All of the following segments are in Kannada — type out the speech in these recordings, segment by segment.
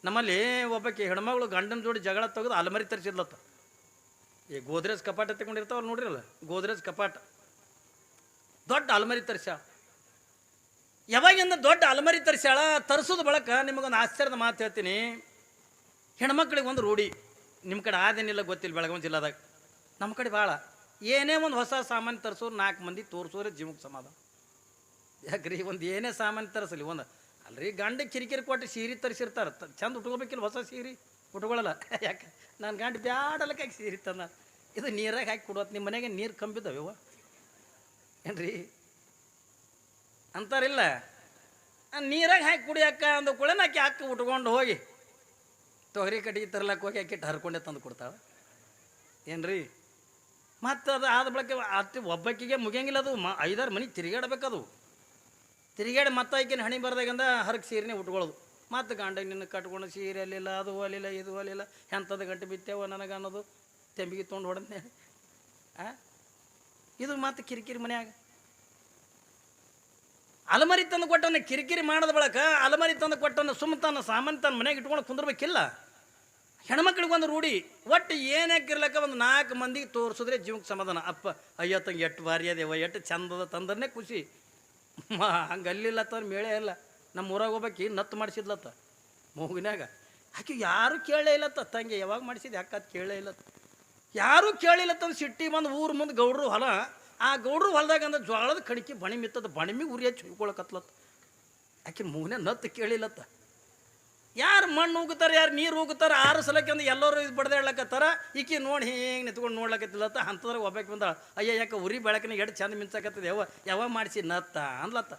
ನಮ್ಮಲ್ಲಿ ಒಬ್ಬಕ್ಕೆ ಹೆಣ್ಮಗಳು ಗಂಡನ ಜೋಡಿ ಜಗಳ ತೆಗೆದು ಅಲಮರಿ ತರಿಸಿದ್ಲತ್ತ. ಈ ಗೋದ್ರೇಜ್ ಕಪಾಟ ತಗೊಂಡಿರ್ತಾವಲ್ಲ ನೋಡ್ರಿರಲ್ಲ, ಗೋದ್ರೇಜ್ ಕಪಾಟ ದೊಡ್ಡ ಅಲಮರಿ ತರಿಸ್ಯಾಳ. ಯಾವಾಗಿಂದ ದೊಡ್ಡ ಅಲಮರಿ ತರಿಸ್ಯಾಳ, ತರಿಸೋದು ಬಳಕ ನಿಮಗೊಂದು ಆಶ್ಚರ್ಯದ ಮಾತು ಹೇಳ್ತೀನಿ. ಹೆಣ್ಮಕ್ಳಿಗೆ ಒಂದು ರೂಢಿ, ನಿಮ್ಮ ಕಡೆ ಆದೇನಿಲ್ಲ ಗೊತ್ತಿಲ್ಲ, ಬೆಳಗಾವಿ ಜಿಲ್ಲಾದಾಗ ನಮ್ಮ ಕಡೆ ಭಾಳ ಏನೇ ಒಂದು ಹೊಸ ಸಾಮಾನು ತರಿಸೋರು 4 ಮಂದಿ ತೋರಿಸೋರೆ ಜೀವಕ್ಕೆ ಸಮಾಧಾನ. ಯಾಕ್ರಿ ಒಂದು ಏನೇ ಸಾಮಾನು ತರಿಸಲಿ, ಒಂದು ಅಲ್ರಿ ಗಂಡ ಕಿರಿಕಿರಿ ಕೊಟ್ಟು ಸೀರೆ ತರಿಸಿರ್ತಾರೆ, ಚಂದ ಉಟ್ಕೋಬೇಕಿಲ್ಲ, ಹೊಸ ಸೀರೆ ಉಟ್ಕೊಳ್ಳಲ್ಲ. ಯಾಕೆ ನಾನು ಗಂಡ ಬ್ಯಾಡಲಕ್ಕೆ ಯಾಕೆ ಸೀರೆ ತಂದ, ಇದು ನೀರಾಗ ಹಾಕಿ ಕೊಡೋದು. ನಿಮ್ಮ ಮನೆಗೆ ನೀರು ಕಂಬಿದ್ದಾವೆ ಏನ್ರಿ ಅಂತಾರಿಲ್ಲ, ನೀರಾಗ ಹಾಕಿ ಕುಡಿಯಕ್ಕ ಅಂದ ಕೂಡ ಆಕೆ ಹಾಕಿ ಉಟ್ಕೊಂಡು ಹೋಗಿ ತೊಗರಿ ಕಟ್ಟಿಗೆ ತರ್ಲಕ್ಕೆ ಹೋಗಿ ಆಕೆ ಹರ್ಕೊಂಡೆ ತಂದು ಕೊಡ್ತಾಳೆ ಏನ್ರಿ. ಮತ್ತು ಅದು ಆದ ಬಳಕೆ ಒಬ್ಬಕ್ಕಿಗೆ ಮುಗಿಯಂಗಿಲ್ಲ, ಅದು 5-6 ಮನೆ ತಿರುಗಾಡಬೇಕದು. ತಿರುಗಾಡಿ ಮತ್ತೆ ಆಕಿನ ಹಣಿ ಬರ್ದಾಗಂದ ಹರಕ್ಕೆ ಸೀರೆನೇ ಉಟ್ಕೊಳ್ಳೋದು. ಮತ್ತು ಗಂಡ ನಿನ್ನ ಕಟ್ಕೊಂಡು ಸೀರೆ ಅಲ್ಲಿಲ್ಲ, ಅದು ಅಲ್ಲಿಲ್ಲ, ಇದು ಅಲ್ಲಿಲ್ಲ, ಎಂಥದ್ದು ಗಂಟೆ ಬಿತ್ತೇವ ನನಗೆ ಅನ್ನೋದು ತೆಂಬಿಗೆ ತೊಗೊಂಡು ಹೊಡೆದ್ನೆ. ಇದು ಮತ್ತು ಕಿರಿಕಿರಿ ಮನ್ಯಾಗ ಅಲಮರಿ ತಂದು ಕೊಟ್ಟವನ್ನ ಕಿರಿಕಿರಿ ಮಾಡೋದ ಬಳಕ ಅಲಮರಿ ತಂದು ಕೊಟ್ಟವನ್ನ ಸುಮ್ಮ ತನ್ನ ಸಾಮಾನು ತನ್ನ ಮನೆಯಾಗ ಇಟ್ಕೊಂಡು ಕುಂದಿರ್ಬೇಕಿಲ್ಲ. ಹೆಣ್ಮಕ್ಳಿಗೊಂದು ರೂಢಿ, ಒಟ್ಟು ಏನಾಕಿರ್ಲಕ್ಕ ಒಂದು 4 ಮಂದಿಗೆ ತೋರಿಸಿದ್ರೆ ಜೀವಕ್ಕೆ ಸಮಾಧಾನ. ಅಪ್ಪ ಅಯ್ಯೋ ತಂಗೆ ಎಷ್ಟು ಭಾರಿ ಅದೇವ, ಎಷ್ಟು ಚಂದದ ತಂದ್ರೆ ಖುಷಿ. ಹಂಗೆ ಅಲ್ಲಿಲ್ಲ ತಂದ್ರೆ ಮೇಳೆ ಇಲ್ಲ. ನಮ್ಮ ಊರಾಗ ಹೋಗ್ಬೇಕಿ ನತ್ತು ಮಾಡಿಸಿದ್ಲತ್ತ ಮೂಗಿನಾಗ, ಆಕೆ ಯಾರೂ ಕೇಳೇ ಇಲ್ಲತ್ತ. ತಂಗೆ ಯಾವಾಗ ಮಾಡಿಸಿದ್ದು ಯಾಕೆ ಅದು ಕೇಳೇ ಇಲ್ಲತ್ತ, ಯಾರೂ ಕೇಳಿಲ್ಲತ್ತಂದು ಸಿಟ್ಟಿ ಬಂದು ಊರು ಮುಂದೆ ಗೌಡ್ರು ಹೊಲ, ಆ ಗೌಡ್ರು ಹೊಲದಾಗ ಅಂದ್ರೆ ಜ್ವಾಳದ ಕಣಿಕೆ ಬಣಿ ಮಿತ್ತದ, ಬಣಿಮಿಗೆ ಉರಿ ಹಚ್ಚಿ ಹುಯ್ಕೊಳಕತ್ಲತ್ತ. ಆಕೆ ಮೂಗಿನ ನತ್ತು ಕೇಳಿಲ್ಲತ್ತ. ಯಾರು ಮಣ್ಣು ಹೋಗುತ್ತಾರೆ, ಯಾರು ನೀರು ಹೋಗುತ್ತಾರೆ, 6 ಸಲಕ್ಕೆ ಅಂದ್ರೆ ಎಲ್ಲರೂ ಇದು ಬಡ್ದೆ ಹೇಳಕತ್ತಾರ. ಈಕಿ ನೋಡಿ ಹಿಂಗೆ ನಿಂತ್ಕೊಂಡು ನೋಡ್ಲಕತ್ತಿಲ್ಲತ್ತ. ಅಂಥದ್ರಾಗ ಒಬ್ಬಕ್ಕೆ ಬಂದ, ಅಯ್ಯ ಯಾಕೆ ಉರಿ ಬೆಳಕಿನ ಎಷ್ಟು ಚಂದ ಮಿಂಚಕತ್ತದ, ಯಾವಾಗ ಮಾಡಿಸಿ ನತ್ತ ಅನ್ಲತ್ತ.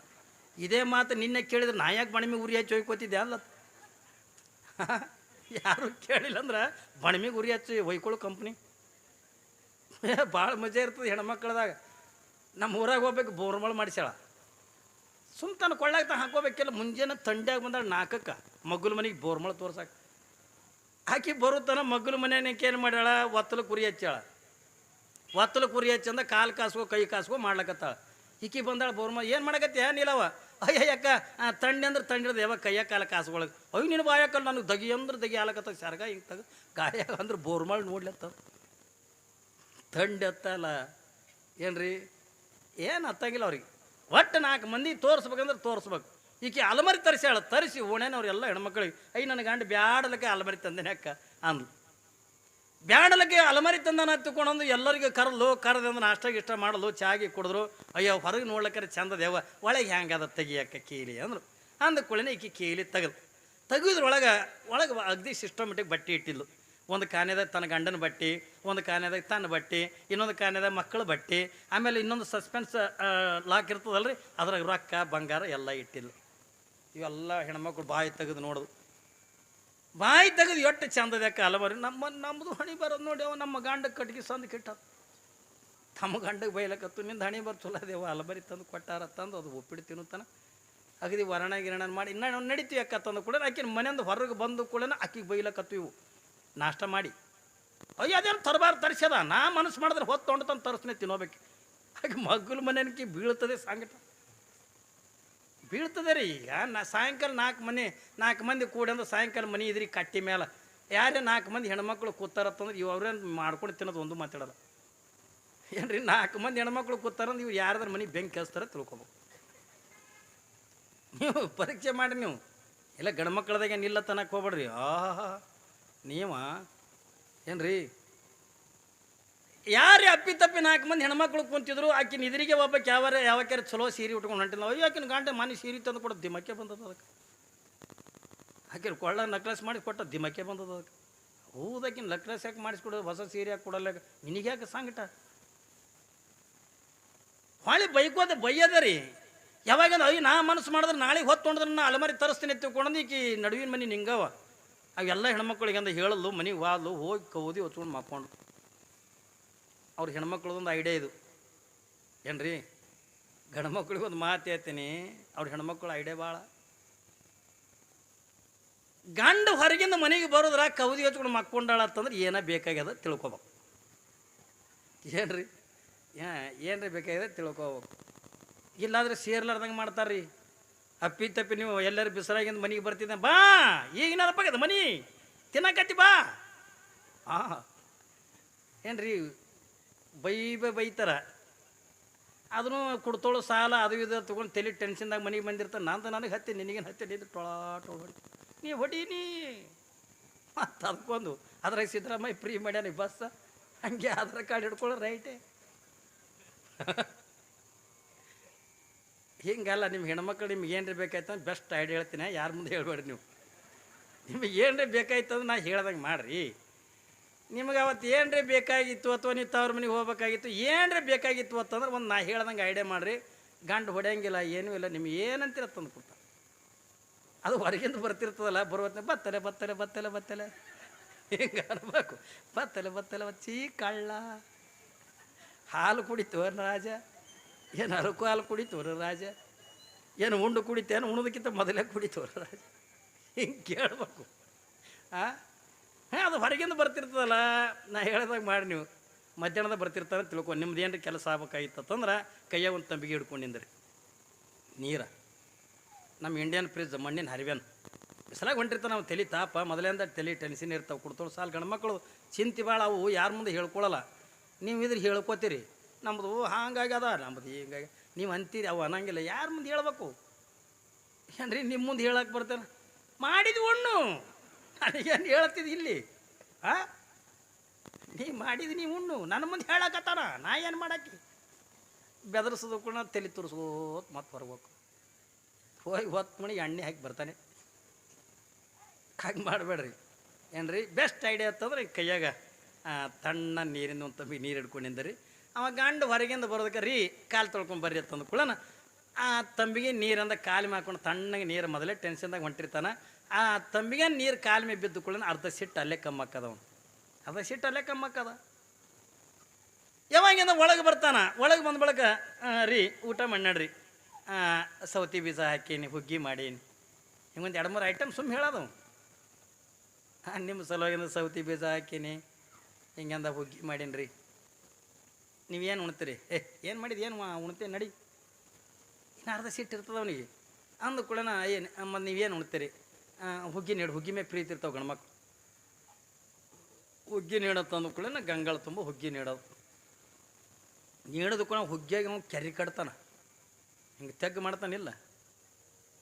ಇದೇ ಮಾತು ನಿನ್ನೆ ಕೇಳಿದ್ರೆ ನಾ ಯಾಕೆ ಬಣಿಮಿಗೆ ಉರಿ ಹಚ್ಚಿ ಹೊಯ್ಕೋತಿದ್ದೆ ಅನ್ಲತ್ತ. ಯಾರು ಕೇಳಿಲ್ಲ ಅಂದ್ರೆ ಬಣಿಮಿಗೆ ಉರಿ ಹಚ್ಚಿ ಹೊಯ್ಕೊಳ್ಳೋ ಕಂಪ್ನಿ ಭಾಳ ಮಜಾ ಇರ್ತದೆ ಹೆಣ್ಮಕ್ಳದಾಗ. ನಮ್ಮ ಊರಾಗ ಹೋಗ್ಬೇಕು ಬೋರ್ಮಳ ಮಾಡಿಸ್ಯಾಳ, ಸುಮ್ ತಾನು ಕೊಳ್ಳಾಗ ತಾ ಹಾಕೋಬೇಕಿಲ್ಲ. ಮುಂಜಾನೆ ತಂಡ್ಯಾಗ ಬಂದಾಳ 4ಕ್ಕೆ ಮಗ್ಗಲ ಮನೆಗೆ ಬೋರ್ಮಳ ತೋರ್ಸಾಕ. ಆಕಿ ಬರುತ್ತಾನ ಮಗ್ಗಲ ಮನೆಯಕ್ಕೆ ಏನು ಮಾಡ್ಯಾಳ, ಒತ್ತಲು ಕುರಿ ಹಚ್ಚಾಳ. ಒತ್ತಲು ಕುರಿ ಹಚ್ಚಂದ ಕಾಲು ಕಾಸ್ಕೋ ಕೈ ಕಾಸ್ಕೋ ಮಾಡ್ಲಕತ್ತಾಳ. ಈಕಿ ಬಂದಾಳ ಬೋರ್ಮಳ, ಏನು ಮಾಡಕತ್ತೆ ನೀಲವ, ಅಯ್ಯ ಯಾಕ ತಂಡಿ ಅಂದ್ರೆ ತಂಡಿರೋದು ಯಾವಾಗ ಕೈಯ ಕಾಲ ಕಾಸ್ಕೊಳಗೆ, ಅಯ್ಯ ನೀನು ಬಾಯಕಲ್ಲ ನನಗೆ ದಗಿ ಅಂದ್ರೆ ದಗಿ ಆಲಕತ್ತ ಸರ್ಗ ಹಿಂಗೆ ತಗ ಗಾಯ ಅಂದ್ರೆ ಬೋರ್ಮಳ ನೋಡ್ಲತ್ತ. ತಂಡಿ ಹತ್ತಲ್ಲ ಏನ್ರಿ, ಏನು ಹತ್ತಾಗಿಲ್ಲ ಅವ್ರಿಗೆ. ಒಟ್ಟು 4 ಮಂದಿ ತೋರಿಸ್ಬೇಕಂದ್ರೆ ತೋರಿಸ್ಬೇಕು. ಈಕೆ ಅಲಮರಿ ತರಿಸ್ಯಾಳ, ತರಿಸಿ ಓಣೇನವ್ರೆಲ್ಲ ಹೆಣ್ಮಕ್ಳಿಗೆ, ಅಯ್ಯ ನನ್ನ ಗಂಡು ಬ್ಯಾಡಲಕ್ಕೆ ಅಲಮರಿ ತಂದೇನೆ ಅಕ್ಕ ಅಂದ್ಲು. ಬ್ಯಾಡಲಕ್ಕೆ ಅಲಮರಿ ತಂದನ ಹತ್ತಿಕೊಂಡಂದು ಎಲ್ಲರಿಗೂ ಕರೆದು ಅಂದ್ರೆ ನಾಷ್ಟ ಇಷ್ಟ ಮಾಡಲು ಚಾಗಿ ಕುಡಿದ್ರು. ಅಯ್ಯೋ ಹೊರಗೆ ನೋಡ್ಲಕ್ಕಾರ ಚಂದ ದೇವ, ಒಳಗೆ ಹೆಂಗೆ ಅದ ತೆಗಿಯಕ್ಕ ಕೀಲಿ ಅಂದರು. ಅಂದ ಕೂಡಲೇ ಈಕೆ ಕೀಲಿ ತೆಗೆದ್ರೊಳಗೆ ಅಗದಿ ಸಿಸ್ಟಮೆಟಿಕ್ ಬಟ್ಟೆ ಇಟ್ಟಿದ್ಲು. ಒಂದು ಕಾನೆದಾಗ ತನ್ನ ಗಂಡನ ಬಟ್ಟೆ, ಒಂದು ಕಾನೆದಾಗ ತನ್ನ ಬಟ್ಟೆ, ಇನ್ನೊಂದು ಕಾನೆದಾಗ ಮಕ್ಕಳ ಬಟ್ಟೆ, ಆಮೇಲೆ ಇನ್ನೊಂದು ಸಸ್ಪೆನ್ಸ್ ಲಾಕ್ ಇರ್ತದಲ್ರಿ, ಅದ್ರಾಗ ರೊಕ್ಕ ಬಂಗಾರ ಎಲ್ಲ ಇಟ್ಟಿಲ್ಲ. ಇವೆಲ್ಲ ಹೆಣ್ಮಕ್ಳು ಬಾಯಿ ತೆಗೆದು ನೋಡೋದು, ಬಾಯಿ ತೆಗೆದು ಎಷ್ಟು ಚಂದದ ಯಾಕೆ ಅಲಮರಿ. ನಮ್ಮದು ಹಣಿ ಬರೋದು ನೋಡಿ, ಅವ ನಮ್ಮ ಗಂಡ ಕಟ್ಗೆ ಸಂದು ಕೆಟ್ಟ ತಮ್ಮ ಗಂಡಗೆ ಬೈಲಕತ್ತು, ನಿಂದು ಹಣಿ ಬರ್ ಚಲೋ ದೇವ ಅಲಮರಿ ತಂದು ಕೊಟ್ಟಾರ ತಂದು ಅದು ಒಪ್ಪಿಟ್ಟು ತಿನ್ನುತ್ತಾನ. ಅಗದಿ ವರ್ಣ ಗಿರಣ ಮಾಡಿ ಇನ್ನು ನಡೀತೀವಿ ಅಕ್ಕ ತಂದು ಕೂಡ ಆಕಿನ ಮನೆಯಿಂದ ಹೊರಗೆ ಬಂದು ಕೂಡ ಆಕಿಗೆ ಬೈಲಕತ್ತು. ಇವು ನಾಷ್ಟ ಮಾಡಿ ಅಯ್ಯ ಅದೇನು ತರಬಾರ ತರಿಸ್ಯದ, ನಾ ಮನಸ್ಸು ಮಾಡಿದ್ರೆ ಹೊತ್ತು ತೊಗೊಂಡು ತಂದು ತರಿಸ್ನೇ ತಿನ್ನೋಬೇಕು. ಹಾಗೆ ಮಗ್ಗಲ ಮನೆಯನ್ಕಿ ಬೀಳ್ತದೆ ಸಂಗಟ ಬೀಳ್ತದೆ ರೀ. ಈಗ ಸಾಯಂಕಾಲ 4 ಮಂದಿ ಕೂಡಿ ಅಂದ್ರೆ ಸಾಯಂಕಾಲ ಮನೆ ಇದ್ರಿ ಕಟ್ಟಿ ಮೇಲೆ ಯಾರೇ 4 ಮಂದಿ ಹೆಣ್ಮಕ್ಳು ಕೂತಾರತ್ತಂದ್ರೆ ಇವು ಅವ್ರೇನು ಮಾಡ್ಕೊಂಡು ತಿನ್ನೋದು ಒಂದು ಮಾತಾಡೋಲ್ಲ ಏನ್ರಿ. 4 ಮಂದಿ ಹೆಣ್ಮಕ್ಳು ಕೂತಾರಂದ್ರೆ ಇವು ಯಾರ್ದಾರ ಮನೆ ಬೆಂಕಿ ಹಚ್ತಾರ ತಿಳ್ಕೊಬೇಕು. ನೀವು ಪರೀಕ್ಷೆ ಮಾಡಿ, ನೀವು ಎಲ್ಲ ಗಂಡ್ಮಕ್ಳದಾಗ ಏನಿಲ್ಲ ತನಕ ಹೋಗ್ಬೇಡ್ರಿ. ನೀವ ಏನ್ರಿ, ಯಾರೇ ಅಪ್ಪಿತಪ್ಪಿ 4 ಮಂದಿ ಹೆಣ್ಮಕ್ಳು ಕುಂತಿದ್ರು. ಆಕಿನ ಇದ್ರಿಗೆ ಒಬ್ಬಕ್ಕೆ ಯಾವಾಕ್ಯಾರ ಚಲೋ ಸೀರೆ ಉಟ್ಕೊಂಡು ಹೊಂಟಿಲ್ಲ. ಅಯ್ಯೋ ಆಕಿನ ಗಂಡ ಮನೆ ಸೀರೆ ತಂದು ಕೊಡೋ ದಿಮಕ್ಕೆ ಬಂದದ ಅದಕ್ಕೆ. ಆಕಿನ ಕೊಳ್ಳ ನಕ್ಲಸ್ ಮಾಡಿ ಕೊಟ್ಟ ದಿಮಕ್ಕೆ ಬಂದದ ಅದಕ್ಕೆ. ಹೌದಾಕಿನ ನಕ್ಲಸ್ ಯಾಕೆ ಮಾಡಿಸ್ಕೊಡೋದು, ಹೊಸ ಸೀರೆ ಯಾಕೆ ಕೊಡಲ್ಲ, ನಿನಗೆ ಯಾಕೆ ಸಂಗಟ ಹೊಳಿ ಬೈಯದ ರೀ. ಯಾವಾಗ ಅಯ್ಯೋ ನಾ ಮನಸ್ಸು ಮಾಡಿದ್ರೆ ನಾಳೆಗೆ ಹೊತ್ತು ಹೊಂಡಿದ್ರೆ ನಾ ಅಲಮಾರಿ ತರಿಸ್ತೀನಿ ತಿಳ್ಕೊಂಡು ಈಕಿ ನಡುವಿನ ಮನೆ ನಿಂಗವ. ಅವೆಲ್ಲ ಹೆಣ್ಮಕ್ಳಿಗೆ ಅಂದ ಹೇಳಲು ಮನೆಗೆ ವಾದ್ಲು ಹೋಗಿ ಕೌದಿ ಹೊಚ್ಕೊಂಡು ಮಾಡ್ಕೊಂಡು. ಅವ್ರ ಹೆಣ್ಮಕ್ಳದೊಂದು ಐಡಿಯಾ ಇದು ಏನ್ರಿ. ಗಂಡ್ಮಕ್ಳಿಗೆ ಒಂದು ಮಾತು ಹೇಳ್ತೀನಿ, ಅವ್ರ ಹೆಣ್ಮಕ್ಳು ಐಡಿಯಾ ಭಾಳ. ಗಂಡ ಹೊರಗಿಂದ ಮನೆಗೆ ಬರೋದ್ರ ಕೌದಿ ಹಚ್ಕೊಂಡು ಮಕ್ಕೊಂಡಾಳ ಅಂತಂದ್ರೆ ಏನ ಬೇಕಾಗ್ಯದ ತಿಳ್ಕೊಬೇಕು ಏನ್ರಿ. ಏನ್ರಿ ಬೇಕಾಗಿದೆ ತಿಳ್ಕೊಬೇಕು. ಇಲ್ಲಾಂದ್ರೆ ಸೇರ್ಲಾರ್ದಂಗೆ ಮಾಡ್ತಾರ್ರಿ. ಅಪ್ಪಿ ತಪ್ಪಿ ನೀವು ಎಲ್ಲರೂ ಬಿಸಿಲಾಗಿಂದ ಮನೆಗೆ ಬರ್ತಿದ್ದ ಬಾ ಈಗಿನದಪ್ಪಾಗದ ಮನಿ ತಿನ್ನಕತ್ತಿ ಬಾ ಏನ್ರಿ ಬೈತಾರ ಅದನ್ನು ಕೊಡ್ತೋಳು ಸಾಲ ಅದು ಇದು ತೊಗೊಂಡು ತಲೆ ಟೆನ್ಷನ್ದಾಗ ಮನೆಗೆ ಬಂದಿರ್ತಾನೆ ನನಗೆ ಹತ್ತಿ ನಿನಗೇನು ಹತ್ತಿ ನಿಂದು ಟೊಳ ಹೊಡಿ ನೀ ಹೊಡೀನಿ ಮತ್ತು ಅದಕ್ಕೊಂದು ಅದ್ರಾಗ ಸಿದ್ದರಾಮಯ್ಯ ಫ್ರೀ ಮಾಡ್ಯಾನ ಬಸ್ ಹಂಗೆ ಆಧಾರ್ ಕಾರ್ಡ್ ಹಿಡ್ಕೊಳ್ಳೋ ರೈಟೇ ಹಿಂಗಲ್ಲ ನಿಮ್ಮ ಹೆಣ್ಮಕ್ಳು ನಿಮ್ಗೆ ಏನ್ರಿ ಬೇಕಾಯ್ತು ಅಂತ ಬೆಸ್ಟ್ ಐಡಿಯಾ ಹೇಳ್ತೀನಿ ಯಾರ ಮುಂದೆ ಹೇಳ್ಬೇಡ್ರಿ ನೀವು ನಿಮಗೆ ಏನ್ರಿ ಬೇಕಾಯ್ತು ಅಂದ್ರೆ ನಾ ಹೇಳ್ದಂಗೆ ಮಾಡಿರಿ ನಿಮಗೆ ಅವತ್ತು ಏನ್ರಿ ಬೇಕಾಗಿತ್ತು ಅಥವಾ ನೀವು ತವ್ರ ಮನೆಗೆ ಹೋಗ್ಬೇಕಾಗಿತ್ತು ಏನ್ರಿ ಬೇಕಾಗಿತ್ತು ಅಂತಂದ್ರೆ ಒಂದು ನಾ ಹೇಳ್ದಂಗೆ ಐಡಿಯಾ ಮಾಡಿರಿ ಗಂಡು ಹೊಡೆಯಂಗಿಲ್ಲ ಏನೂ ಇಲ್ಲ ನಿಮ್ಗೆ ಏನಂತೀರ ತಂದು ಕೊಡ್ತಾರೆ ಅದು ಹೊರಗಿಂದ ಬರ್ತಿರ್ತದಲ್ಲ ಬರುವತ್ತ ಬತ್ತಲೆ ಹಿಂಗೆ ಅನ್ಬೇಕು ಬತ್ತಲೆ ಚೀ ಕಳ್ಳ ಹಾಲು ಕುಡಿತು ರಾಜ ಏನು ಅರಕು ಹಾಲು ಕುಡಿತವ್ರ ರಾಜ ಏನು ಉಂಡು ಕುಡಿತೇನು ಉಣೋದಕ್ಕಿಂತ ಮೊದಲೇ ಕುಡಿತವ್ರ ರಾಜ ಹಿಂಗೆ ಕೇಳ್ಬೇಕು ಅದು ಹೊರಗಿಂದ ಬರ್ತಿರ್ತದಲ್ಲ ನಾ ಹೇಳ್ದಾಗ ಮಾಡಿ ನೀವು ಮಧ್ಯಾಹ್ನದ ಬರ್ತಿರ್ತಾರೆ ತಿಳ್ಕೊ ನಿಮ್ದು ಏನ್ರಿ ಕೆಲಸ ಆಗ್ಬೇಕಾಗಿತ್ತಂದ್ರೆ ಕೈಯಾಗ ಒಂದು ತಂಬಿಗೆ ಹಿಡ್ಕೊಂಡಿಂದ್ರಿ ನೀರ ನಮ್ಮ ಇಂಡಿಯನ್ ಫ್ರಿಜ್ ಮಣ್ಣಿನ ಹರಿವೇನು ಬಿಸಲಾಗ ಹೊಂಟಿರ್ತಾವೆ ನಾವು ತಲೆ ತಾಪ ಮೊದಲಿಂದ ತಲೆ ಟೆನ್ಷನ್ ಇರ್ತಾವೆ ಕೊಡ್ತೋಳು ಸಾಲು ಗಂಡ್ಮಕ್ಳು ಚಿಂತೆ ಭಾಳ ಅವು ಯಾರ ಮುಂದೆ ಹೇಳ್ಕೊಳ್ಳಲ್ಲ ನೀವು ಇದ್ರೆ ಹೇಳ್ಕೊತೀರಿ ನಮ್ಮದು ಹಾಗಾಗ್ಯದ ನಮ್ಮದು ಹಿಂಗಾಗಿ ನೀವು ಅಂತೀರಿ ಅವು ಅನ್ನಂಗಿಲ್ಲ ಯಾರ ಮುಂದೆ ಹೇಳ್ಬೇಕು ಏನ್ರಿ ನಿಮ್ಮ ಮುಂದೆ ಹೇಳಕ್ಕೆ ಬರ್ತಾನೆ ಮಾಡಿದ್ವಿ ಒಣ್ಣು ನನಗೇನು ಹೇಳ್ತಿದ್ದು ಇಲ್ಲಿ ನೀ ಮಾಡಿದ್ದು ನೀವು ಉಣ್ಣು ನನ್ನ ಮುಂದೆ ಹೇಳಕತ್ತಾನ ನಾ ಏನು ಮಾಡಾಕಿ ಬೆದರ್ಸೋದು ಕೂಡ ತಲೆ ತುರ್ಸ್ಕೋತ ಮತ್ತೆ ಹೊರಬೇಕು ಹೋಗಿ ಹೊತ್ತು ಮಣಿಗೆ ಎಣ್ಣೆ ಹಾಕಿ ಬರ್ತಾನೆ ಹಾಗೆ ಮಾಡಬೇಡ್ರಿ ಏನ್ರಿ ಬೆಸ್ಟ್ ಐಡಿಯಾ ಅಂತಂದ್ರೆ ಕೈಯಾಗ ತಣ್ಣ ನೀರಿನ ಒಂದು ತಂಬಿ ನೀರು ಹಿಡ್ಕೊಂಡಿಂದ್ರಿ ಅವ ಗಂಡು ಹೊರಗಿಂದ ಬರೋದಕ್ಕೆ ರೀ ಕಾಲು ತೊಳ್ಕೊಂಡು ಬರ್ರಿ ಅಂತಂದು ಕೂಡ ಆ ತಂಬಿಗೆ ನೀರಿಂದ ಕಾಲು ಹಾಕೊಂಡು ತಣ್ಣಗೆ ನೀರು ಮೊದಲೇ ಟೆನ್ಷನ್ದಾಗ ಹೊಂಟಿರ್ತಾನೆ ಆ ತಂಬಿಗೆ ನೀರು ಕಾಲು ಮೇಲೆ ಬಿದ್ದು ಕೂಡ ಅರ್ಧ ಸಿಟ್ಟು ಅಲ್ಲೇ ಕಮ್ಮಕ್ಕದ ಅವನು ಅರ್ಧ ಸಿಟ್ಟು ಅಲ್ಲೇ ಕಮ್ಮಕ್ಕದ ಯಾವಾಗಿಂದ ಒಳಗೆ ಬರ್ತಾನೆ ಒಳಗೆ ಬಂದ ಬಳಿಕ ರೀ ಊಟ ಮಾಡ್ರಿ ಸೌತಿ ಬೀಜ ಹಾಕೀನಿ ಹುಗ್ಗಿ ಮಾಡೀನಿ ಹಿಂಗೊಂದು 2-3 ಐಟಮ್ ಸುಮ್ಮನೆ ಹೇಳೋದು ನಿಮ್ಮ ಸಲುವಾಗಿಂದ ಸೌತಿ ಬೀಜ ಹಾಕೀನಿ ಹಿಂಗಂದ ಹುಗ್ಗಿ ಮಾಡೀನಿ ರೀ ನೀವೇನು ಉಣ್ತೀರಿ ಏನು ಮಾಡಿದ್ದು ಏನು ಉಣ್ತೇನೆ ನಡಿ ಇನ್ನು ಅರ್ಧ ಸಿಟ್ಟು ಇರ್ತದೆ ಅವನಿಗೆ ಅಂದ ಕೂಡ ಏನು ಮತ್ತು ನೀವೇನು ಉಣ್ತೀರಿ ಹುಗ್ಗಿ ನೀಡು ಹುಗ್ಗಿ ಮೇಲೆ ಪ್ರೀತಿ ಇರ್ತಾವೆ ಗಂಡ್ಮಕ್ಳು ಹುಗ್ಗಿ ನೀಡತ್ತಂದು ಕೂಡ ಗಂಗಾಳ ತುಂಬ ಹುಗ್ಗಿ ನೀಡೋದು ನೀಡೋದು ಕೂಡ ಹುಗ್ಗಿಯಾಗಿ ಅವ್ನು ಕೆರೆ ಕಟ್ತಾನೆ ಹಿಂಗೆ ತೆಗ್ಗು ಮಾಡ್ತಾನಿಲ್ಲ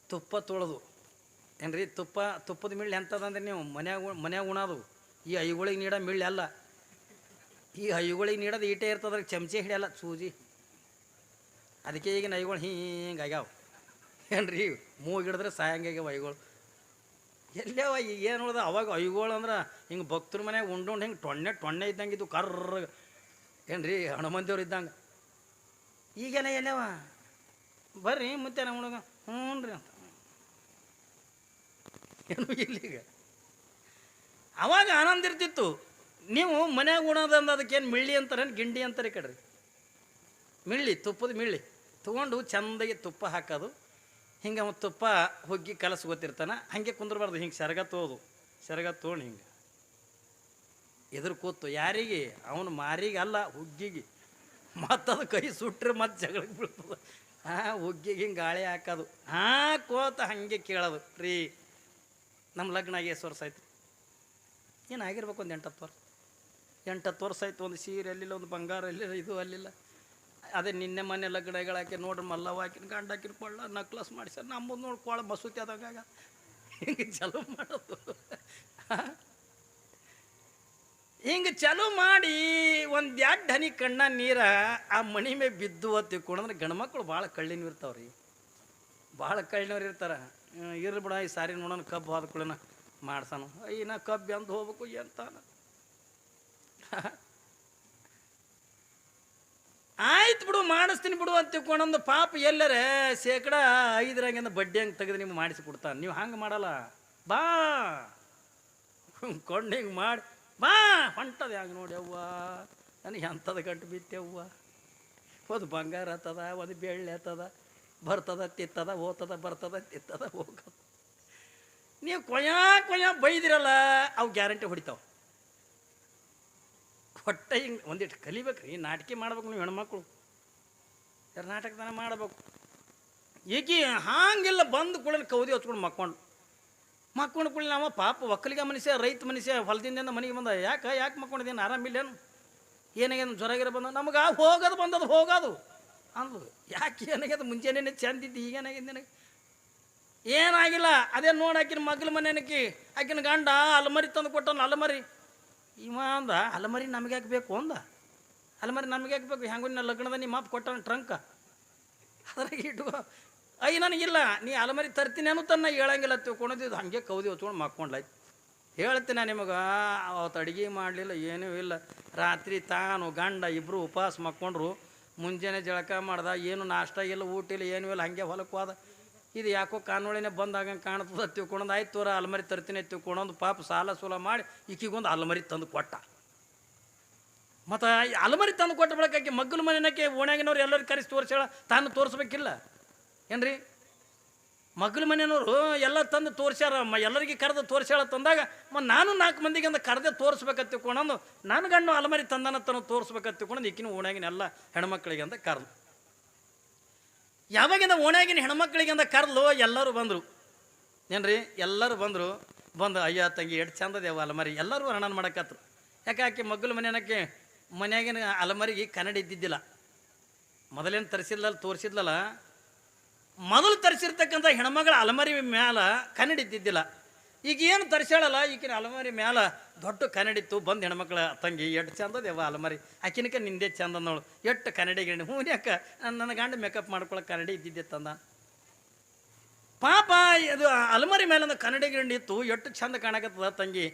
ತುಪ್ಪ ತೊಳೆದು ಏನ್ರಿ ತುಪ್ಪದ ಮಿಳ್ಳಿ ಎಂಥದಂದ್ರೆ ನೀವು ಮನ್ಯಾಗ ಉಣೋದು ಈ ಐಗಳಿಗೆ ನೀಡೋ ಮಿಳ್ಳಿ ಅಲ್ಲ ಈ ಐಗಳಿಗೆ ನೀಡೋದು ಈಟೆ ಇರ್ತದ್ರೆ ಚಮಚೆ ಹಿಡಿಯಲ್ಲ ಸೂಜಿ ಅದಕ್ಕೆ ಈಗಿನ ಐಗಳು ಹಿಂಗೆ ಆಗ್ಯಾವ ಏನ್ರಿ ಮೂಗಿಡಿದ್ರೆ ಸಾಯಂಗಾಗ್ಯಾವ ಐಗಳು ಎಲ್ಲವ ಏನು ಉಳ್ದ ಅವಾಗ ಐಗಳು ಅಂದ್ರೆ ಹಿಂಗೆ ಭಕ್ತರ ಮನ್ಯಾಗ ಉಂಡು ಹಿಂಗೆ ಟೊಣ್ಣೆ ಇದ್ದಂಗೆ ಇದು ಕರ್ರ ಏನ್ರಿ ಹನುಮಂತಿಯವ್ರು ಇದ್ದಂಗೆ ಈಗೆಲ್ಲ ಎಲ್ಲವ ಬರ್ರಿ ಮತ್ತೆ ನಮ್ಮ ಹುಡುಗ ಹ್ಞೂ ರೀ ಅಂತ ಏನು ಇಲ್ಲೀಗ ಅವಾಗ ಆನಂದ ಇರ್ತಿತ್ತು ನೀವು ಮನ್ಯಾಗ ಉಣೋದಂದು ಅದಕ್ಕೇನು ಮಿಳ್ಳಿ ಅಂತಾರೆ ಗಿಂಡಿ ಅಂತಾರೆ ಕಡ್ರಿ ಮಿಳ್ಳಿ ತುಪ್ಪದ ಮಿಳ್ಳಿ ತೊಗೊಂಡು ಚೆಂದಾಗಿ ತುಪ್ಪ ಹಾಕೋದು ಹಿಂಗೆ ಅವ ತುಪ್ಪ ಹುಗ್ಗಿ ಕಲಸಿ ಗೊತ್ತಿರ್ತಾನೆ ಹಾಗೆ ಕುಂದ್ರಬಾರ್ದು ಹಿಂಗೆ ಸೆರಗ ತೊಗೊಂಡು ಹಿಂಗೆ ಎದುರು ಕೂತು ಯಾರಿಗೆ ಅವನು ಮಾರಿಗೆ ಅಲ್ಲ ಹುಗ್ಗಿಗೆ ಮತ್ತದು ಕೈ ಸುಟ್ರೆ ಮತ್ತೆ ಜಗಳಕ್ಕೆ ಬೀಳ್ತದೆ ಹುಗ್ಗಿಗೆ ಹಿಂಗೆ ಗಾಳಿ ಹಾಕೋದು ಕೋತ ಹಾಗೆ ಕೇಳೋದು ರೀ ನಮ್ಮ ಲಗ್ನ ಆಗಿ ಎಷ್ಟು ವರ್ಷ ಆಯ್ತು ಏನು ಆಗಿರ್ಬೇಕು ಒಂದು 8-10 ವರ್ಷ ಆಯ್ತು ಒಂದು ಸೀರೆ ಅಲ್ಲಿಲ್ಲ ಒಂದು ಬಂಗಾರ ಅಲ್ಲಿಲ್ಲ ಇದು ಅಲ್ಲಿಲ್ಲ ಅದೇ ನಿನ್ನೆ ಮನೆ ಲಗ್ನಗಳು ಹಾಕಿ ನೋಡ್ರಿ ಮಲ್ಲವ ಹಾಕಿನ ಗಂಡು ಹಾಕಿನ ಕೊಳ್ಳ ನಕ್ಲಸ್ ಮಾಡಿಸ್ಯಾರ ನಮ್ಮದು ನೋಡಿ ಕೊಳ ಮಸೂತಿ ಆದಾಗ ಹಿಂಗೆ ಚಲೋ ಮಾಡೋದು ಹಿಂಗೆ ಚಲೋ ಮಾಡಿ ಒಂದು 2 ಹನಿ ಕಣ್ಣ ನೀರ ಆ ಮಣಿ ಮೇಲೆ ಬಿದ್ದು ತಿಳ್ಕೊಂಡ್ರೆ ಗಂಡ್ಮಕ್ಳು ಭಾಳ ಕಳ್ಳಿನವ್ರು ಇರ್ತಾವ್ರಿ ಭಾಳ ಕಳ್ಳಿನವ್ರು ಇರ್ತಾರೆ ಇರ್ಲಿ ಬಿಡ ಈ ಸಾರಿ ನೋಡೋಣ ಕಬ್ಬು ಆದ ಕೂಡನ ಮಾಡ್ಸಾನು ನಾ ಕಬ್ಬು ಅಂತ ಹೋಗ್ಬೇಕು ಎಂತಾನ ಆಯ್ತು ಬಿಡು ಮಾಡಿಸ್ತೀನಿ ಬಿಡು ಅಂತ ತಿಳ್ಕೊಂಡೊಂದು ಪಾಪ ಎಲ್ಲರೇ 5% ಬಡ್ಡಿ ಹಂಗೆ ತೆಗೆದು ನಿಮ್ಗೆ ಮಾಡಿಸಿ ಕೊಡ್ತಾನೆ ನೀವು ಹಂಗೆ ಮಾಡಲ್ಲ ಬಾ ಕೊಂಡು ಹಿಂಗೆ ಮಾಡಿ ಬಾ ಹೊಂಟದ ಹಂಗೆ ನೋಡಿ ಅವ್ವ ನನಗೆ ಅಂಥದ್ದು ಗಂಟು ಬಿತ್ತವ್ವ ಒಂದು ಬಂಗಾರ ಹತ್ತದ ಒಂದು ಬೆಳ್ಳಿ ಹತ್ತದ ಬರ್ತದ ತಿತ್ತದ ಹೋಗ್ತದ ಬರ್ತದ ತಿತ್ತದ ಹೋಗೋದು ನೀವು ಕೊಯ್ಯ ಬೈದಿರಲ್ಲ ಅವು ಗ್ಯಾರಂಟಿ ಹೊಡಿತಾವೆ ಹೊಟ್ಟೆ ಹಿಂಗೆ ಒಂದಿಟ್ಟು ಕಲಿಬೇಕು ರೀ ನಾಟಕ ಮಾಡ್ಬೇಕು ನೀವು ಹೆಣ್ಮಕ್ಳು ನಾಟಕದನ ಮಾಡಬೇಕು ಈಕಿ ಹಾಂಗಿಲ್ಲ, ಬಂದು ಕೂಡ ಕೌದಿ ಹಚ್ಕೊಂಡು ಮಕ್ಕೊಂಡು ಕುಳ್ಳಿ ನಾವು ಪಾಪ ಒಕ್ಕಲಿಗ ಮನುಷ್ಯ, ರೈತ ಮನುಷ್ಯ, ಹೊಲದಿಂದ ಮನೆಗೆ ಬಂದ. ಯಾಕೆ ಮಕ್ಕೊಂಡಿದ್ದೇನು, ಆರಾಮಿಲ್ಲೇನು, ಏನಾಗ್ಯದ, ಜ್ವರಗಿರ ಬಂದ, ನಮಗೆ ಹೋಗೋದು ಬಂದದು ಹೋಗೋದು ಅಂದ್ರು. ಯಾಕೆ ಏನಾಗ್ಯದ, ಮುಂಚೆನೇ ಚಂದಿದ್ದು, ಈಗೇನಾಗ್ಯದ ನಿನಗೆ? ಏನಾಗಿಲ್ಲ, ಅದೇ ನೋಡಿ ಆಕಿನ ಮಗ್ಲ ಮನೆನಕಿ ಆಕಿನ ಗಂಡ ಅಲಮರಿ ತಂದು ಕೊಟ್ಟನು. ಅಲಮರಿ ಇವ ಅಂದ, ಅಲಮರಿ ನಮಗೆ ಯಾಕೆ ಬೇಕು ಅಂದ. ಅಲಮರಿ ನಮಗೆ ಯಾಕೆ ಬೇಕು, ಹೆಂಗೂ ನಿನ್ನ ಲಗ್ನದ ನಿಮ್ಮ ಅಪ್ಪ ಕೊಟ್ಟನ ಟ್ರಂಕ, ಅದ್ರಾಗ ಇಟ್ಕೋ. ನನಗಿಲ್ಲ, ನೀ ಅಲಮರಿ ತರ್ತೀನಿ ಅನ್ನೋ ತನ್ನ ಹೇಳಂಗಿಲ್ಲ, ತಿಳ್ಕೊಂಡಿದ್ದು ಹಾಗೆ ಕೌದಿ ಹೊಚ್ಕೊಂಡು ಮಕ್ಕೊಂಡ್ಲಾಯ್ತು. ಹೇಳ್ತೀನಿ ನಿಮಗೆ, ಅವತ್ತು ಅಡುಗೆ ಮಾಡಲಿಲ್ಲ, ಏನೂ ಇಲ್ಲ. ರಾತ್ರಿ ತಾನು ಗಂಡ ಇಬ್ಬರು ಉಪವಾಸ ಮಕ್ಕೊಂಡ್ರು. ಮುಂಜಾನೆ ಜಳಕ ಮಾಡ್ದ, ಏನು ನಾಷ್ಟ ಇಲ್ಲ, ಊಟ ಇಲ್ಲ, ಏನೂ ಇಲ್ಲ, ಹಾಗೆ ಹೊಲಕ್ಕೆ ಹೋದ. ಇದು ಯಾಕೋ ಕಾನೂಳಿನೇ ಬಂದಾಗ ಕಾಣ್ತದ ತಿಳ್ಕೊಂಡೊಂದು, ಆಯ್ತು ತೋರ ಅಲಮರಿ ತರ್ತೀನಿ ತಿಳ್ಕೊಂಡೊಂದು ಪಾಪ ಸಾಲ ಸೂಲ ಮಾಡಿ ಈಕಿಗೊಂದು ಅಲಮರಿ ತಂದು ಕೊಟ್ಟ. ಮತ್ತು ಅಲಮರಿ ತಂದು ಕೊಟ್ಟ ಬಳಿಕ ಆಕೆ ಮಗ್ಗಲ ಮನೆಯಕ್ಕೆ ಓಣ್ಯಾಗಿನವ್ರು ಎಲ್ಲರೂ ಕರೆಸಿ ತೋರಿಸ್ಯಾಳ, ತಾನು ತೋರಿಸ್ಬೇಕಿಲ್ಲ ಏನ್ರಿ? ಮಗ್ಗಲ ಮನೆಯವರು ಎಲ್ಲ ತಂದು ತೋರಿಸ್ಯಾರ, ಎಲ್ಲರಿಗೆ ಕರೆದು ತೋರಿಸ್ಯಾಳ. ತಂದಾಗ ನಾನು 4 ಮಂದಿಗೆ ಅಂದ ಕರೆದೇ ತೋರಿಸ್ಬೇಕಂತ ತಿಳ್ಕೊಂಡು ನಾನು ಗಂಡು ಅಲಮರಿ ತಂದನ ತನ್ನ ತೋರಿಸ್ಬೇಕಂತ ತಿಳ್ಕೊಂಡು ಈಕಿನ ಓಣ್ಯಾಗಿನ ಎಲ್ಲ ಹೆಣ್ಮಕ್ಳಿಗೆ ಅಂತ ಕರೆದು. ಯಾವಾಗಿಂದ ಓಣ್ಯಾಗಿನ ಹೆಣ್ಮಕ್ಳಿಗೆ ಅಂತ ಕರೆದು ಎಲ್ಲರೂ ಬಂದರು ಏನ್ರಿ, ಎಲ್ಲರೂ ಬಂದು ಅಯ್ಯ ತಂಗಿ ಎಷ್ಟು ಚಂದದೇವ ಅಲಮರಿ, ಎಲ್ಲರೂ ವರ್ಣನ ಮಾಡಕತ್ರು. ಯಾಕೆ ಆಕೆ ಮಗ್ಗಲ ಮನೆಯಕ್ಕೆ ಮನ್ಯಾಗಿನ ಅಲಮರಿಗೆ ಕನ್ನಡಿ ಇದ್ದಿದ್ದಿಲ್ಲ. ಮೊದಲೇನು ತೋರಿಸಿದ್ಲಲ್ಲ, ಮೊದಲು ತರಿಸಿರ್ತಕ್ಕಂಥ ಹೆಣ್ಮಗಳ ಅಲಮರಿ ಮ್ಯಾಲ ಕನ್ನಡಿ ಇದ್ದಿದ್ದಿಲ್ಲ. ಈಗ ಏನು ತರಿಸ್ಯಾಳಲ್ಲ, ಈಗಿನ ಅಲಮರಿ ಮ್ಯಾಲ ದೊಡ್ಡ ಕನ್ನಡಿತ್ತು. ಬಂದು ಹೆಣ್ಮಕ್ಳ ತಂಗಿ ಎಷ್ಟು ಚಂದದೇವ ಅಲಮರಿ, ಆಕಿನಕ ನಿಂದೆ ಚಂದ ನೋಳು, ಎಷ್ಟು ಕನ್ನಡಿ ಗಿರಣಿ. ಹ್ಞೂ ಯಾಕೆ ನನ್ನ ಗಂಡ ಮೇಕಪ್ ಮಾಡ್ಕೊಳಕ್ಕೆ ಕನ್ನಡಿ ಇದ್ದಿದ್ದೆ ತಂದ. ಪಾಪ ಅದು ಅಲಮರಿ ಮೇಲೊಂದು ಕನ್ನಡಿ ಗಿರಣಿ ಇತ್ತು, ಎಷ್ಟು ಚಂದ ಕಾಣಕತ್ತದ ತಂಗಿ,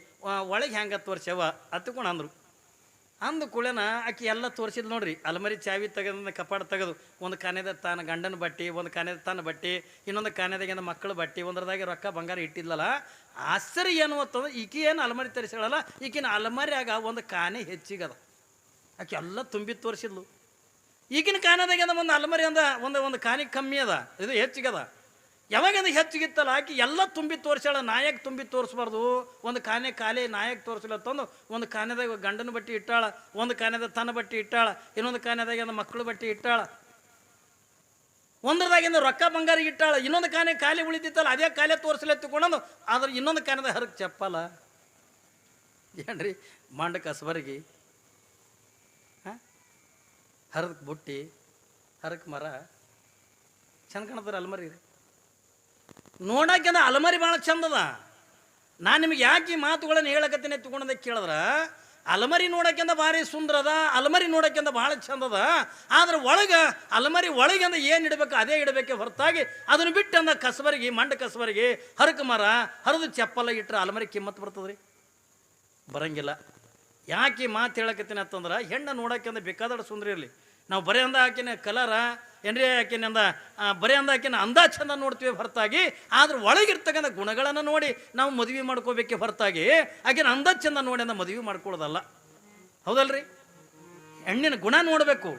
ಒಳಗೆ ಹೆಂಗೆ ತೋರ್ಸ್ಯವ ಹತ್ಕೊಂಡು ಅಂದರು. ಅಂದು ಕೂಡನ ಆಕೆ ಎಲ್ಲ ತೋರಿಸಿದ್ ನೋಡ್ರಿ. ಅಲಮರಿ ಚಾವಿ ತೆಗೆದ ಕಪಾಡ ತೆಗೆದು ಒಂದು ಕಾನೆದ ತಾನ ಗಂಡನ ಬಟ್ಟೆ, ಒಂದು ಕಾನೆದ ತನ್ನ ಬಟ್ಟೆ, ಇನ್ನೊಂದು ಕಾನೆದಾಗಿಂದ ಮಕ್ಕಳ ಬಟ್ಟೆ, ಒಂದ್ರದಾಗೆ ರೊಕ್ಕ ಬಂಗಾರ ಇಟ್ಟಿದ್ಲಲ್ಲ. ಆಶ್ಚರ್ಯ ಏನು ಅಂತಂದ್ರೆ, ಈಕಿ ಏನು ಅಲಮರಿ ತರಿಸ್ಯಾಳಲ್ಲ, ಈಕಿನ ಅಲಮರಿಯಾಗ ಒಂದು ಕಾನೆ ಹೆಚ್ಚಿಗದ. ಆಕೆ ಎಲ್ಲ ತುಂಬಿ ತೋರಿಸಿದ್ಲು. ಈಗಿನ ಕಾನೆದಾಗಿಂದ ಒಂದು ಅಲಮರಿ ಅಂದ ಒಂದು ಕಾನೆ ಕಮ್ಮಿ ಅದ, ಇದು ಹೆಚ್ಚಿಗದ. ಯಾವಾಗಂದ್ರೆ ಹೆಚ್ಚಿಗಿತ್ತಲ್ಲ, ಆಕೆ ಎಲ್ಲ ತುಂಬಿ ತೋರಿಸ್ಯಾಳ. ನಾಯಕ್ ತುಂಬಿ ತೋರಿಸ್ಬಾರ್ದು, ಒಂದು ಕಾನೆ ಖಾಲಿ ನಾಯಕ್ ತೋರಿಸಿಲ್ಲ ತಂದು ಒಂದು ಕಾನೆದಾಗ ಗಂಡನ ಬಟ್ಟೆ ಇಟ್ಟಾಳ, ಒಂದು ಕಾನೆದಾಗ ತನ್ನ ಬಟ್ಟೆ ಇಟ್ಟಾಳ, ಇನ್ನೊಂದು ಕಾನೆದಾಗಿಂದ ಮಕ್ಕಳ ಬಟ್ಟೆ ಇಟ್ಟಾಳ, ಒಂದ್ರದಾಗಿಂದ ರೊಕ್ಕ ಬಂಗಾರ ಇಟ್ಟಾಳ, ಇನ್ನೊಂದು ಕಾನೆ ಖಾಲಿ ಉಳಿದಿತ್ತಲ್ಲ ಅದೇ ಕಾಲೇ ತೋರಿಸಲೇ ತಿಳ್ಕೊಂಡು ಆದ್ರೆ ಇನ್ನೊಂದು ಕಾನೆದ ಹರಕ್ ಚಪ್ಪಲ್ಲ ಏನ್ರಿ, ಮಂಡ ಕಸಬರ್ಗಿ, ಹರದಕ್ಕೆ ಬುಟ್ಟಿ, ಹರಕ್ ಮರ ಚಂದ ಕಾಣತ್ತಾರ ಅಲಮರಿ ರೀ. ನೋಡಕ್ಕೆಂದ ಅಲಮರಿ ಭಾಳ ಚಂದದ. ನಾನು ನಿಮಗೆ ಯಾಕೆ ಈ ಮಾತುಗಳನ್ನು ಹೇಳಕತ್ತೀನಿ ತಗೊಂಡದಕ್ಕೆ ಕೇಳಿದ್ರೆ, ಅಲಮರಿ ನೋಡಕ್ಕೆಂದ ಭಾರಿ ಸುಂದರದ, ಅಲಮರಿ ನೋಡಕ್ಕೆಂದ ಭಾಳ ಚಂದದ. ಆದ್ರೆ ಒಳಗೆ ಅಲಮರಿ ಒಳಗೆಂದ ಏನು ಇಡಬೇಕು ಅದೇ ಇಡಬೇಕೆ ಹೊರತಾಗಿ ಅದನ್ನು ಬಿಟ್ಟು ಅಂದ ಕಸಬರಿಗೆ, ಮಂಡ ಕಸಬರಿಗೆ, ಹರಕ ಮರ, ಹರಿದು ಚಪ್ಪಲ ಇಟ್ಟರೆ ಅಲಮರಿ ಕಿಮ್ಮತ್ತು ಬರ್ತದ್ರಿ? ಬರಂಗಿಲ್ಲ. ಯಾಕೆ ಮಾತು ಹೇಳಕತ್ತೀನಿ ಅಂತಂದ್ರೆ, ಹೆಣ್ಣು ನೋಡಕ್ಕೆಂದ ಬೇಕಾದಷ್ಟು ಸುಂದರ ಇರಲಿ, ನಾವು ಬರೀ ಅಂದ ಆಕಿನ ಕಲರ ಏನ್ರಿ, ಆಕಿನಿಂದ ಬರೀ ಅಂದ ಆಕಿನ ಅಂದ ಚಂದ ನೋಡ್ತೀವಿ ಹೊರತಾಗಿ, ಆದ್ರೆ ಒಳಗಿರ್ತಕ್ಕಂಥ ಗುಣಗಳನ್ನು ನೋಡಿ ನಾವು ಮದುವೆ ಮಾಡ್ಕೋಬೇಕೆ ಹೊರತಾಗಿ ಆಕಿನ ಅಂದ ಚಂದ ನೋಡಿ ಅಂದ ಮದುವೆ ಮಾಡ್ಕೊಳ್ಳೋದಲ್ಲ. ಹೌದಲ್ರಿ? ಹೆಣ್ಣಿನ ಗುಣ ನೋಡಬೇಕು.